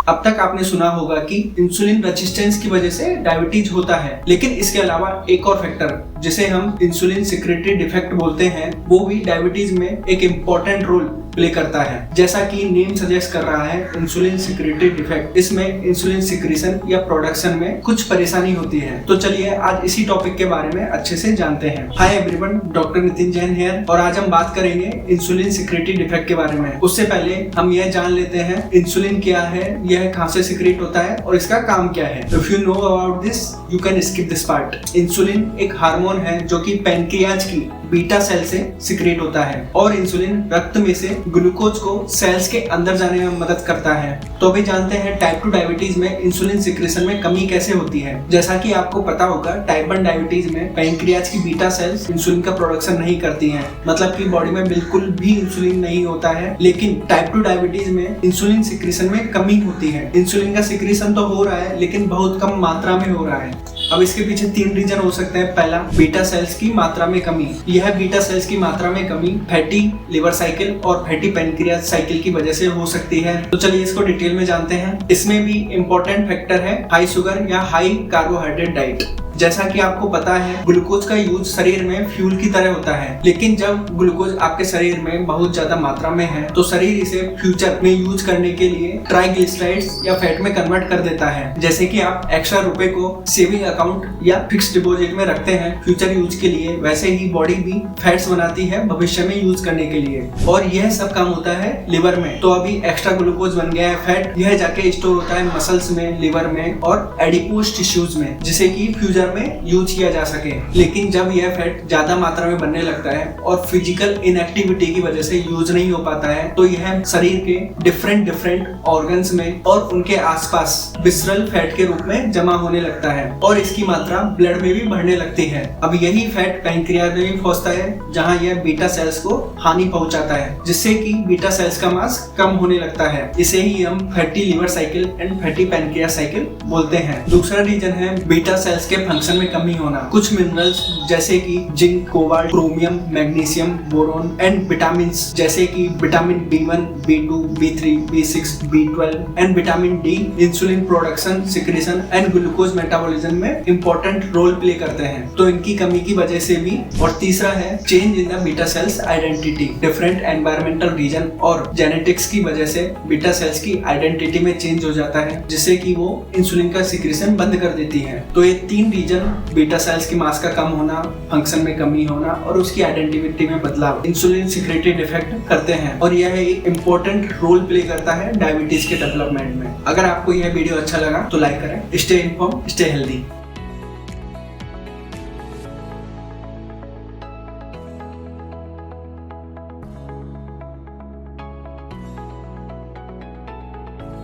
अब तक आपने सुना होगा कि इंसुलिन रेजिस्टेंस की वजह से डायबिटीज होता है, लेकिन इसके अलावा एक और फैक्टर जिसे हम इंसुलिन सिक्रेटरी डिफेक्ट बोलते हैं, वो भी डायबिटीज में एक इम्पोर्टेंट रोल प्ले करता है। जैसा कि नेम सजेस्ट कर रहा है, इंसुलिन सिक्रेटरी डिफेक्ट, इसमें इंसुलिन सिक्रीशन या प्रोडक्शन में कुछ परेशानी होती है। तो चलिए आज इसी टॉपिक के बारे में अच्छे से जानते हैं। Hi everyone, doctor Nitin Jain here, और आज हम बात करेंगे इंसुलिन सिक्रेटरी डिफेक्ट के बारे में। उससे पहले हम यह जान लेते हैं इंसुलिन क्या है, यह कहां से सिक्रेट होता है और इसका काम क्या है। If you know about this you can skip this part. Insulin एक हार्मोन है जो कि पैनक्रियाज की बीटा सेल से सिक्रेट होता है, और इंसुलिन रक्त में से ग्लूकोज को सेल्स के अंदर जाने में मदद करता है। तो अभी जानते हैं टाइप 2 डायबिटीज में इंसुलिन सिक्रेशन में कमी कैसे होती है। जैसा कि आपको पता होगा, टाइप 1 डायबिटीज में पैनक्रियाज की बीटा सेल्स इंसुलिन का प्रोडक्शन नहीं करती हैं, मतलब कि बॉडी में बिल्कुल भी इंसुलिन नहीं होता है। लेकिन टाइप 2 डायबिटीज में इंसुलिन सिक्रेशन में कमी होती है। इंसुलिन का सिक्रेशन तो हो रहा है, लेकिन बहुत कम मात्रा में हो रहा है। अब इसके पीछे 3 रीजन हो सकते हैं। पहला, बीटा सेल्स की मात्रा में कमी। यह बीटा सेल्स की मात्रा में कमी फैटी लिवर साइकिल और फैटी पैनक्रियाज साइकिल की वजह से हो सकती है। तो चलिए इसको डिटेल में जानते हैं। इसमें भी इम्पोर्टेंट फैक्टर है हाई शुगर या हाई कार्बोहाइड्रेट डाइट। जैसा कि आपको पता है, ग्लूकोज का यूज शरीर में फ्यूल की तरह होता है, लेकिन जब ग्लूकोज आपके शरीर में बहुत ज्यादा मात्रा में है तो शरीर इसे फ्यूचर में यूज करने के लिए ट्राइग्लिसराइड्स या फैट में कन्वर्ट कर देता है। जैसे कि आप एक्स्ट्रा रुपए को सेविंग अकाउंट या फिक्स डिपॉजिट में रखते हैं फ्यूचर यूज के लिए, वैसे ही बॉडी भी फैट्स बनाती है भविष्य में यूज करने के लिए, और यह सब काम होता है लिवर में। तो अभी एक्स्ट्रा ग्लूकोज बन गया है फैट, यह जाके स्टोर होता है मसल्स में, लिवर में और एडिपोज टिश्यूज में, जिसे कि फ्यूचर में यूज किया जा सके। लेकिन जब यह फैट ज्यादा मात्रा में बनने लगता है और फिजिकल इनएक्टिविटी की वजह से यूज नहीं हो पाता है, तो यह शरीर के डिफरेंट ऑर्गन्स में और उनके आसपास विसरल फैट के रूप में जमा होने लगता है, और इसकी मात्रा ब्लड में भी बढ़ने लगती है। अब यही फैट पैनक्रियाज में भी पहुंचता है, जहां यह बीटा सेल्स को हानि पहुंचाता है, जिससे कि बीटा सेल्स का मास कम होने लगता है। इसे ही हम fatty liver cycle and fatty pancreas cycle बोलते हैं। दूसरा रीजन है बीटा सेल्स के फंक्शन में कमी होना। कुछ मिनरल्स जैसे कि zinc, cobalt, chromium, magnesium, boron and vitamins जैसे कि vitamin B1, B2, B3, B6, B12 and vitamin D insulin production, secretion and glucose metabolism में इंपॉर्टेंट रोल प्ले करते हैं, तो इनकी कमी की वजह से भी। और तीसरा है change in the beta cells identity. Different environmental reason और जेनेटिक्स की वजह से बीटा सेल्स की आइडेंटिटी में चेंज हो जाता है, जिससे कि वो इंसुलिन का सिक्रेशन बंद कर देती है। तो ये 3 रीजन, बीटा सेल्स की मास का कम होना, फंक्शन में कमी होना और उसकी आइडेंटिटी में बदलाव, इंसुलिन सिक्रेटरी डिफेक्ट करते हैं, और यह एक इंपॉर्टेंट रोल प्ले करता है डायबिटीज के डेवलपमेंट में। अगर आपको यह वीडियो अच्छा लगा तो लाइक करें। Stay inform, stay healthy.